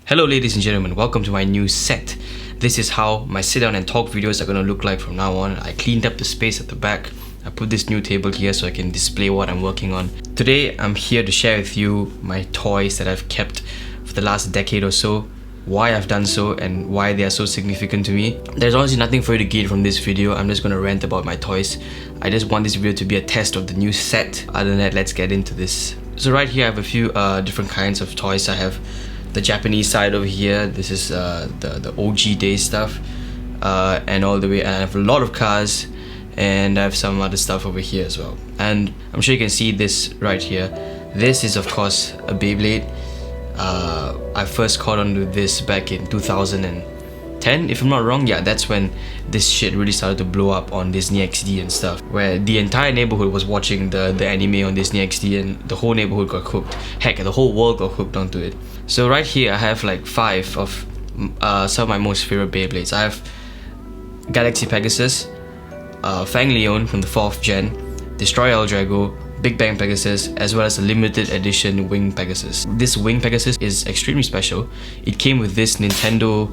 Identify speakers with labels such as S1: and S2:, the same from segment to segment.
S1: Hello ladies and gentlemen, welcome to my new set. This is how my sit down and talk videos are going to look like from now on. I cleaned up the space at the back. I put this new table here so I can display what I'm working on. Today I'm here to share with you my toys that I've kept for the last decade or so, why I've done so and why they are so significant to me. There's honestly nothing for you to gain from this video. I'm just going to rant about my toys. I just want this video to be a test of the new set. Other than that, let's get into this. So right here I have a few different kinds of toys. I have the Japanese side over here. This is the OG days stuff, and all the way. And I have a lot of cars, and I have some other stuff over here as well. And I'm sure you can see this right here. This is of course a Beyblade. I first caught on to this back in 2010, if I'm not wrong. Yeah, that's when this shit really started to blow up on Disney XD and stuff, where the entire neighborhood was watching the anime on Disney XD, and the whole neighborhood got hooked. Heck, the whole world got hooked onto it. So right here I have like 5 of some of my most favorite Beyblades. I have Galaxy Pegasus, Fang Leon from the 4th gen, Destroy El Drago, Big Bang Pegasus, as well as a limited edition Wing Pegasus. This Wing Pegasus is extremely special. It came with this Nintendo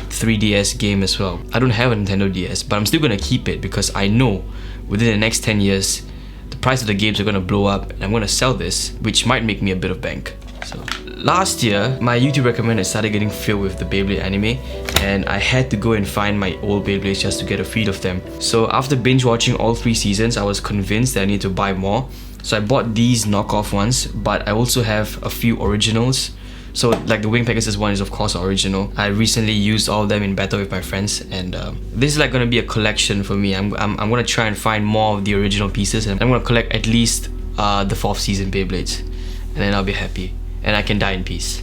S1: 3DS game as well. I don't have a Nintendo DS, but I'm still gonna keep it because I know within the next 10 years the price of the games are gonna blow up and I'm gonna sell this, which might make me a bit of bank. So last year, my YouTube recommended started getting filled with the Beyblade anime, and I had to go and find my old Beyblades just to get a feel of them. So after binge watching all 3 seasons, I was convinced that I need to buy more. So I bought these knockoff ones, but I also have a few originals. So like the Wing Pegasus one is of course original. I recently used all of them in battle with my friends, and this is like gonna be a collection for me. I'm gonna try and find more of the original pieces, and I'm gonna collect at least the 4th season Beyblades, and then I'll be happy and I can die in peace.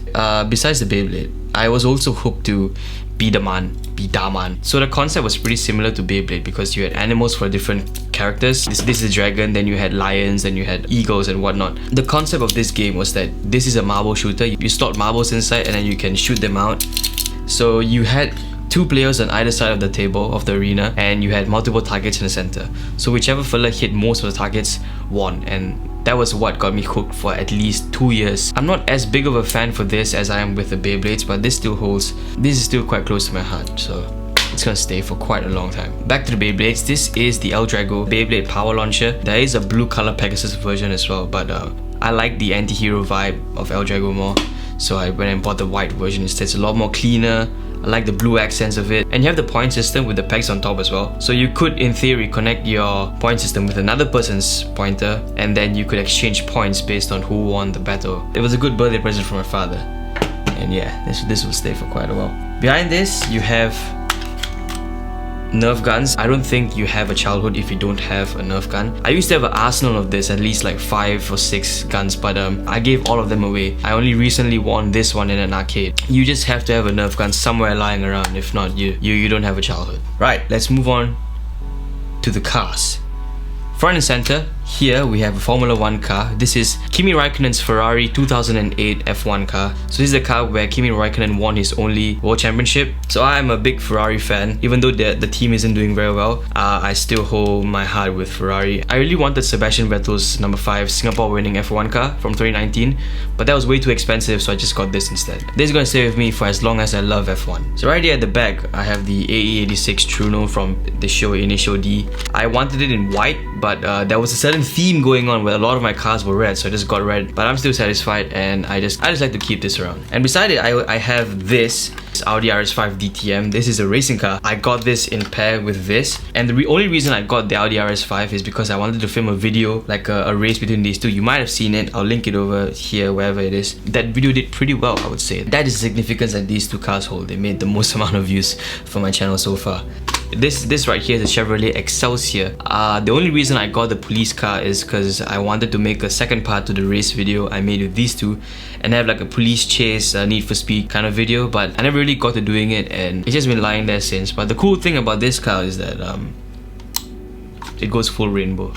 S1: Besides the Beyblade, I was also hooked to Bidaman. So the concept was pretty similar to Beyblade because you had animals for different characters. This is a dragon, then you had lions, then you had eagles and whatnot. The concept of this game was that this is a marble shooter. You slot marbles inside and then you can shoot them out. So you had 2 players on either side of the table of the arena, and you had multiple targets in the center. So whichever fella hit most of the targets won, and that was what got me hooked for at least 2 years. I'm not as big of a fan for this as I am with the Beyblades, but this is still quite close to my heart, so it's gonna stay for quite a long time. Back to the Beyblades, this is the El Drago Beyblade Power Launcher. There is a blue color Pegasus version as well, but I like the anti-hero vibe of El Drago more, so I went and bought the white version instead. It's a lot more cleaner. I like the blue accents of it, and you have the point system with the pegs on top as well. So you could, in theory, connect your point system with another person's pointer, and then you could exchange points based on who won the battle. It was a good birthday present from my father, and yeah, this will stay for quite a while. Behind this, you have Nerf guns. I don't think you have a childhood if you don't have a Nerf gun. I used to have an arsenal of this, at least like 5 or 6 guns, but I gave all of them away. I only recently won this one in an arcade. You just have to have a Nerf gun somewhere lying around. If not, you don't have a childhood. Right, let's move on to the cars. Front and center, here we have a Formula 1 car. This is Kimi Raikkonen's Ferrari 2008 F1 car. So this is the car where Kimi Raikkonen won his only world championship. So I am a big Ferrari fan. Even though the team isn't doing very well, I still hold my heart with Ferrari. I really wanted Sebastian Vettel's number 5 Singapore winning F1 car from 2019, but that was way too expensive, so I just got this instead. This is gonna stay with me for as long as I love F1. So right here at the back, I have the AE86 Truno from the show Initial D. I wanted it in white, but there was a certain theme going on where a lot of my cars were red, so I just got red. But I'm still satisfied, and I just like to keep this around. And beside it, I have this Audi RS5 DTM. This is a racing car. I got this in pair with this, and the only reason I got the Audi RS5 is because I wanted to film a video, like a race between these two. You might have seen it. I'll link it over here, wherever it is. That video did pretty well, I would say. That is the significance that these 2 cars hold. They made the most amount of views for my channel so far. This right here is a Chevrolet Excelsior. The only reason I got the police car is because I wanted to make a second part to the race video I made with these 2, and have like a police chase, Need for Speed kind of video, but I never really got to doing it, and it's just been lying there since. But the cool thing about this car is that it goes full rainbow.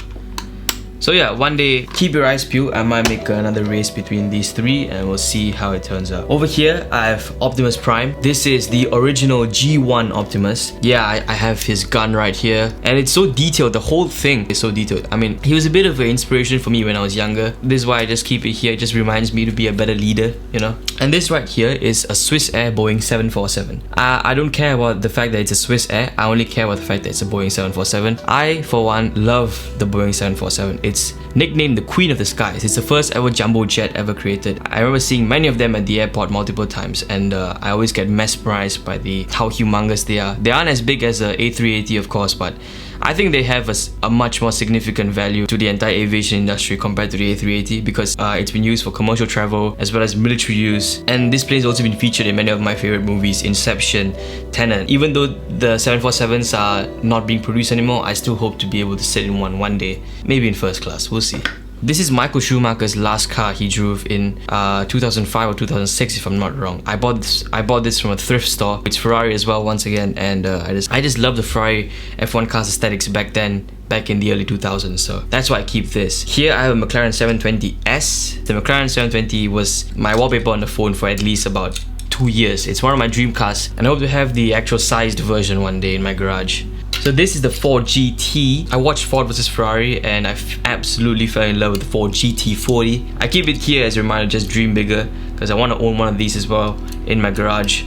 S1: So yeah, one day, keep your eyes peeled. I might make another race between these 3 and we'll see how it turns out. Over here, I have Optimus Prime. This is the original G1 Optimus. Yeah, I have his gun right here. And it's so detailed. The whole thing is so detailed. I mean, he was a bit of an inspiration for me when I was younger. This is why I just keep it here. It just reminds me to be a better leader, you know? And this right here is a Swiss Air Boeing 747. I don't care about the fact that it's a Swiss Air, I only care about the fact that it's a Boeing 747. I, for one, love the Boeing 747. It's nicknamed the Queen of the Skies. It's the first ever jumbo jet ever created. I remember seeing many of them at the airport multiple times, and I always get mesmerized by how humongous they are. They aren't as big as the A380, of course, but I think they have a much more significant value to the entire aviation industry compared to the A380 because it's been used for commercial travel as well as military use. And this plane has also been featured in many of my favorite movies, Inception, Tenet. Even though the 747s are not being produced anymore, I still hope to be able to sit in one day, maybe in first class, we'll see. This is Michael Schumacher's last car he drove in 2005 or 2006 if I'm not wrong. I bought this from a thrift store. It's Ferrari as well once again, and I just love the Ferrari F1 cars aesthetics back in the early 2000s, so that's why I keep this. Here I have a McLaren 720S. The McLaren 720 was my wallpaper on the phone for at least about 2 years. It's one of my dream cars, and I hope to have the actual sized version one day in my garage. So this is the Ford GT. I watched Ford vs Ferrari and I absolutely fell in love with the Ford GT40. I keep it here as a reminder, just dream bigger, because I want to own one of these as well in my garage.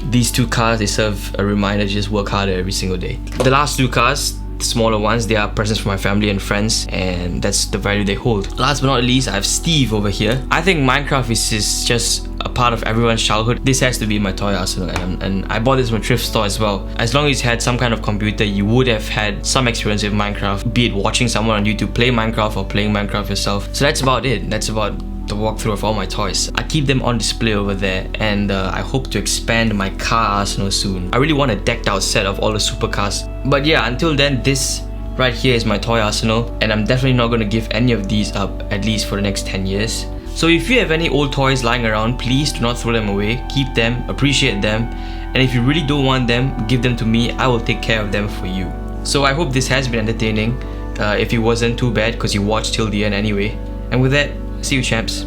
S1: These two cars, they serve a reminder to just work harder every single day. The last two cars, the smaller ones, they are presents for my family and friends, and that's the value they hold. Last but not least, I have Steve over here. I think Minecraft is just a part of everyone's childhood. This has to be my toy arsenal, and I bought this from a thrift store as well. As long as you had some kind of computer, you would have had some experience with Minecraft, be it watching someone on YouTube play Minecraft or playing Minecraft yourself. So that's about it. That's about the walkthrough of all my toys. I keep them on display over there, and I hope to expand my car arsenal soon. I really want a decked out set of all the supercars. But yeah, until then, this right here is my toy arsenal, and I'm definitely not going to give any of these up, at least for the next 10 years. So if you have any old toys lying around, please do not throw them away. Keep them, appreciate them, and if you really don't want them, give them to me. I will take care of them for you. So I hope this has been entertaining. If it wasn't, too bad, because you watched till the end anyway. And with that, see you champs.